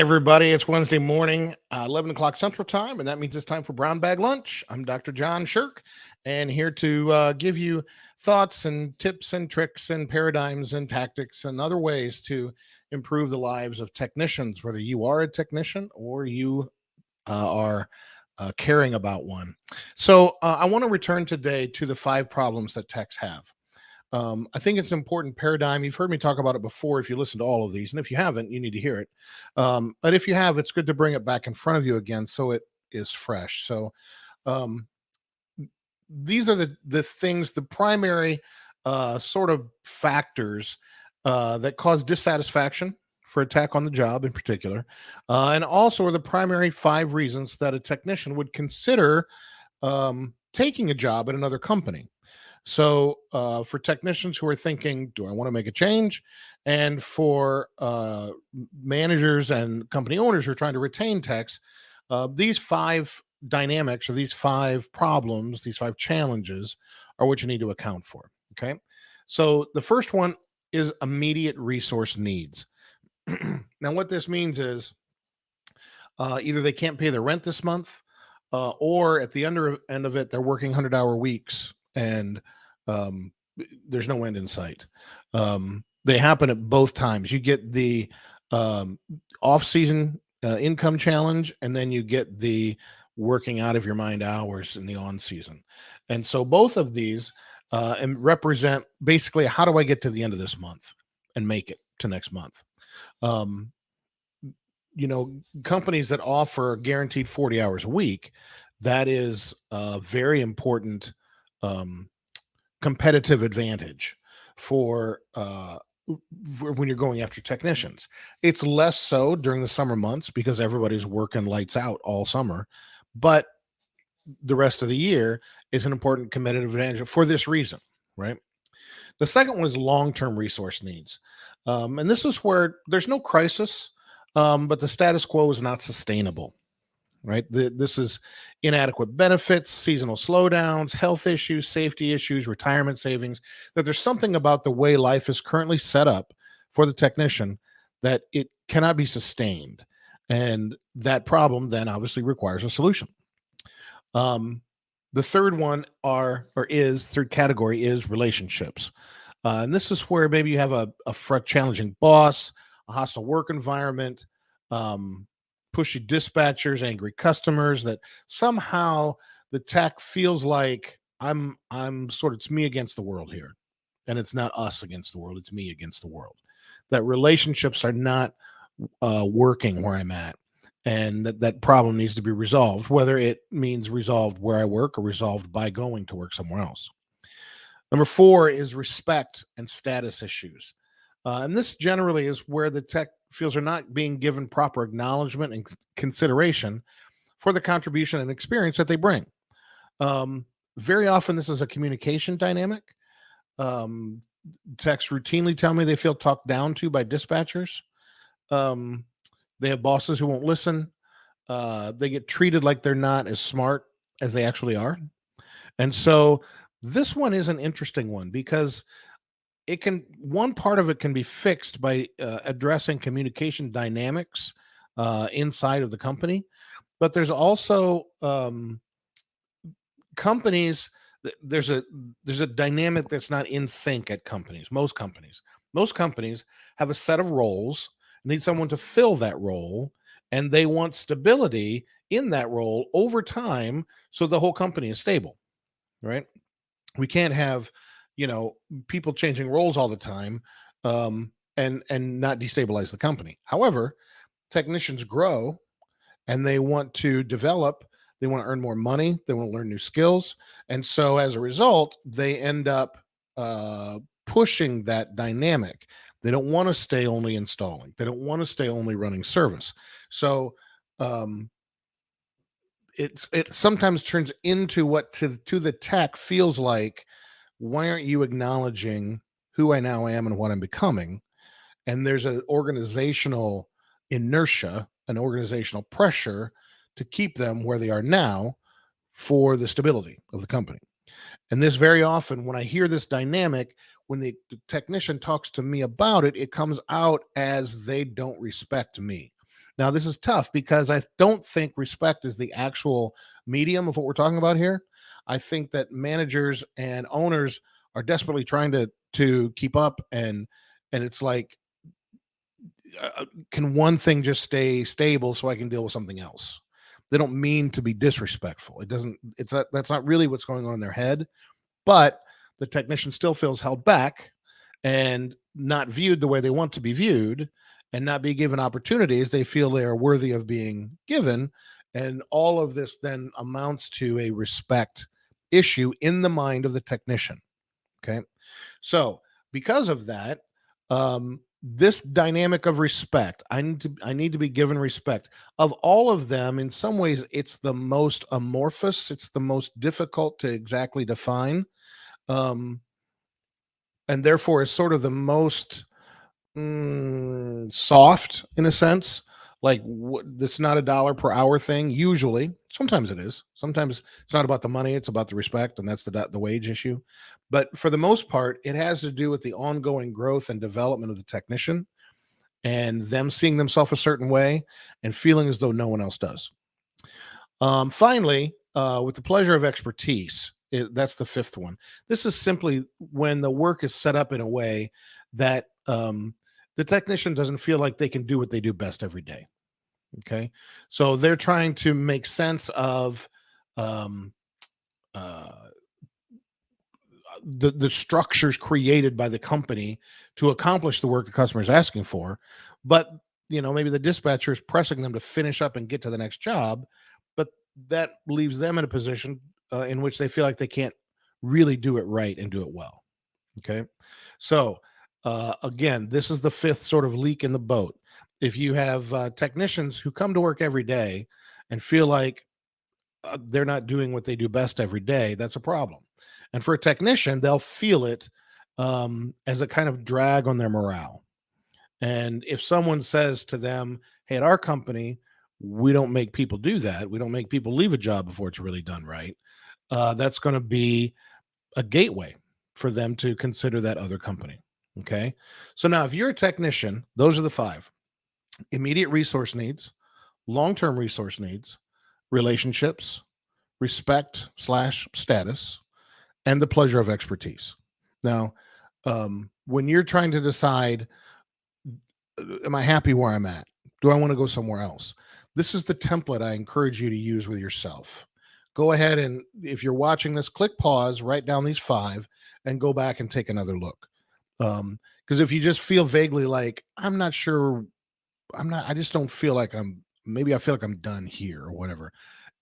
everybody. It's Wednesday morning, 11 o'clock Central Time, and that means it's time for Brown Bag Lunch. I'm Dr. John Sherk, and here to give you thoughts and tips and tricks and paradigms and tactics and other ways to improve the lives of technicians, whether you are a technician or you are caring about one. So I want to return today to the 5 problems that techs have. I think it's an important paradigm. You've heard me talk about it before if you listen to all of these. And if you haven't, you need to hear it. But if you have, it's good to bring it back in front of you again so it is fresh. So um, these are the things, the primary sort of factors that cause dissatisfaction for a tech on the job in particular. And also are the primary 5 reasons that a technician would consider taking a job at another company. So, for technicians who are thinking, do I want to make a change? And for managers and company owners who are trying to retain techs, these 5 dynamics or these 5 problems, these 5 challenges are what you need to account for. Okay. So, the first one is immediate resource needs. Now, what this means is either they can't pay their rent this month, or at the end of it, they're working 100-hour weeks and um, there's no end in sight. They happen at both times. You get the um, off-season income challenge, and then you get the working out of your mind hours in the on-season. And so both of these and represent basically how do I get to the end of this month and make it to next month. Um, Companies that offer guaranteed 40 hours a week, that is a very important um, competitive advantage for when you're going after technicians. It's less so during the summer months because everybody's working lights out all summer, but the rest of the year is an important competitive advantage for this reason, right? The second one is long-term resource needs. And this is where there's no crisis, but the status quo is not sustainable, right? This is inadequate benefits, seasonal slowdowns, health issues, safety issues, retirement savings, that there's something about the way life is currently set up for the technician that it cannot be sustained. And that problem then obviously requires a solution. The third one third category is relationships. And this is where maybe you have a challenging boss, a hostile work environment, pushy dispatchers, angry customers, that somehow the tech feels like it's me against the world here. And it's not us against the world, it's me against the world. That relationships are not working where I'm at. And that problem needs to be resolved, whether it means resolved where I work or resolved by going to work somewhere else. Number 4 is respect and status issues. And this generally is where the tech feels are not being given proper acknowledgement and consideration for the contribution and experience that they bring. Very often, this is a communication dynamic. Techs routinely tell me they feel talked down to by dispatchers. They have bosses who won't listen. They get treated like they're not as smart as they actually are. And so this one is an interesting one because one part of it can be fixed by addressing communication dynamics inside of the company, but there's also companies. There's a dynamic that's not in sync at companies. Most companies have a set of roles, need someone to fill that role, and they want stability in that role over time so the whole company is stable, right? We can't have people changing roles all the time and not destabilize the company. However, technicians grow and they want to develop, they want to earn more money, they want to learn new skills, and so as a result they end up pushing that dynamic. They don't want to stay only installing, they don't want to stay only running service. So it sometimes turns into what to the tech feels like, why aren't you acknowledging who I now am and what I'm becoming? And there's an organizational inertia, an organizational pressure to keep them where they are now for the stability of the company. And this very often, when I hear this dynamic, when the technician talks to me about it, it comes out as they don't respect me. Now, this is tough because I don't think respect is the actual medium of what we're talking about here. I think that managers and owners are desperately trying to keep up, and it's like, can one thing just stay stable so I can deal with something else? They don't mean to be disrespectful. It doesn't. It's not. That's not really what's going on in their head. But the technician still feels held back and not viewed the way they want to be viewed, and not be given opportunities they feel they are worthy of being given. And all of this then amounts to a respect issue in the mind of the technician. Okay. So because of that, this dynamic of respect, I need to be given respect. Of all of them, in some ways, it's the most amorphous. It's the most difficult to exactly define, um, and therefore is sort of the most soft in a sense. Like, it's not a dollar per hour thing. Usually, sometimes it is. Sometimes it's not about the money; it's about the respect, and that's the wage issue. But for the most part, it has to do with the ongoing growth and development of the technician, and them seeing themselves a certain way and feeling as though no one else does. Finally, with the pleasure of expertise, that's the fifth one. This is simply when the work is set up in a way that the technician doesn't feel like they can do what they do best every day. Okay. So they're trying to make sense of um, uh, the structures created by the company to accomplish the work the customer is asking for. But, maybe the dispatcher is pressing them to finish up and get to the next job, but that leaves them in a position in which they feel like they can't really do it right and do it well. Okay. So, again, this is the fifth sort of leak in the boat. If you have technicians who come to work every day and feel like they're not doing what they do best every day, that's a problem. And for a technician, they'll feel it as a kind of drag on their morale. And if someone says to them, "Hey, at our company, we don't make people do that. We don't make people leave a job before it's really done right," that's going to be a gateway for them to consider that other company. Okay. So now, if you're a technician, those are the five: immediate resource needs, long term resource needs, relationships, respect slash status, and the pleasure of expertise. Now, when you're trying to decide, am I happy where I'm at? Do I want to go somewhere else? This is the template I encourage you to use with yourself. Go ahead and, if you're watching this, click pause, write down these five, and go back and take another look. Because if you just feel vaguely like, I'm not sure, I just don't feel like maybe I feel like I'm done here or whatever,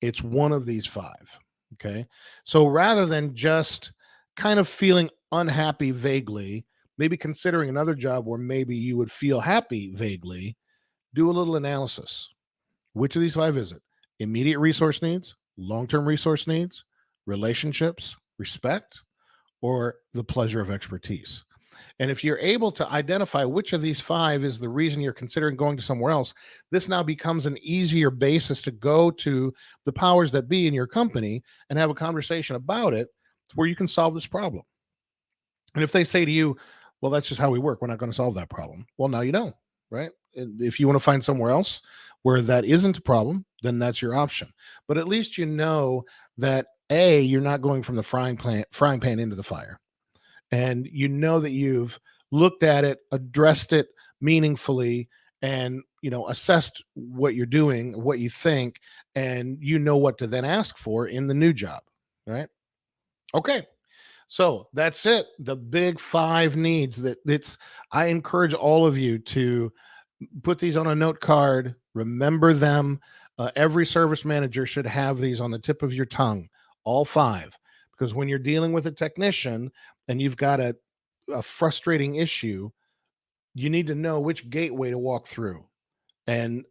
it's one of these five. Okay. So rather than just kind of feeling unhappy vaguely, maybe considering another job where maybe you would feel happy vaguely, do a little analysis. Which of these five is it? Immediate resource needs, long term resource needs, relationships, respect, or the pleasure of expertise? And if you're able to identify which of these five is the reason you're considering going to somewhere else, this now becomes an easier basis to go to the powers that be in your company and have a conversation about it where you can solve this problem. And if they say to you, "Well, that's just how we work, we're not going to solve that problem," well, now you know, right? And if you want to find somewhere else where that isn't a problem, then that's your option. But at least you know that A, you're not going from the frying pan into the fire, and you know that you've looked at it, addressed it meaningfully, and assessed what you're doing, what you think, and you know what to then ask for in the new job, right? Okay. So that's it. The big five needs that it's I encourage all of you to put these on a note card, remember them. Every service manager should have these on the tip of your tongue, all five, because when you're dealing with a technician and you've got a frustrating issue, you need to know which gateway to walk through. And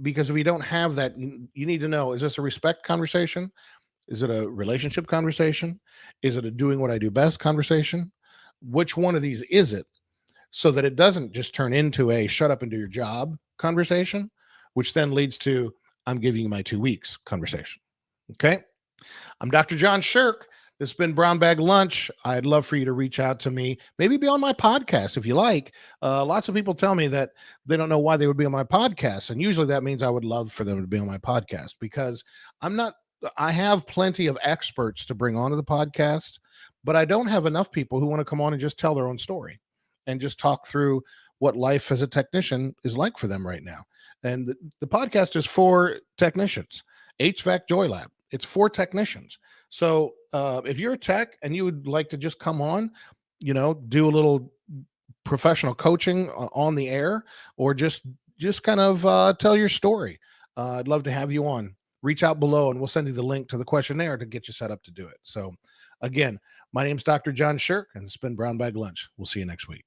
because if you don't have that, you need to know, is this a respect conversation? Is it a relationship conversation? Is it a doing what I do best conversation? Which one of these is it? So that it doesn't just turn into a shut up and do your job conversation, which then leads to I'm giving you my 2 weeks conversation. Okay. I'm Dr. John Sherk. It's been Brown Bag Lunch. I'd love for you to reach out to me, maybe be on my podcast if you like. Lots of people tell me that they don't know why they would be on my podcast. And usually that means I would love for them to be on my podcast because I'm not, I have plenty of experts to bring onto the podcast, but I don't have enough people who want to come on and just tell their own story and just talk through what life as a technician is like for them right now. And the podcast is for technicians, HVAC Joy Lab. It's for technicians. So if you're a tech and you would like to just come on, do a little professional coaching on the air, or just kind of tell your story, I'd love to have you on. Reach out below and we'll send you the link to the questionnaire to get you set up to do it. So again, my name's Dr. John Sherk, and it's been Brown Bag Lunch. We'll see you next week.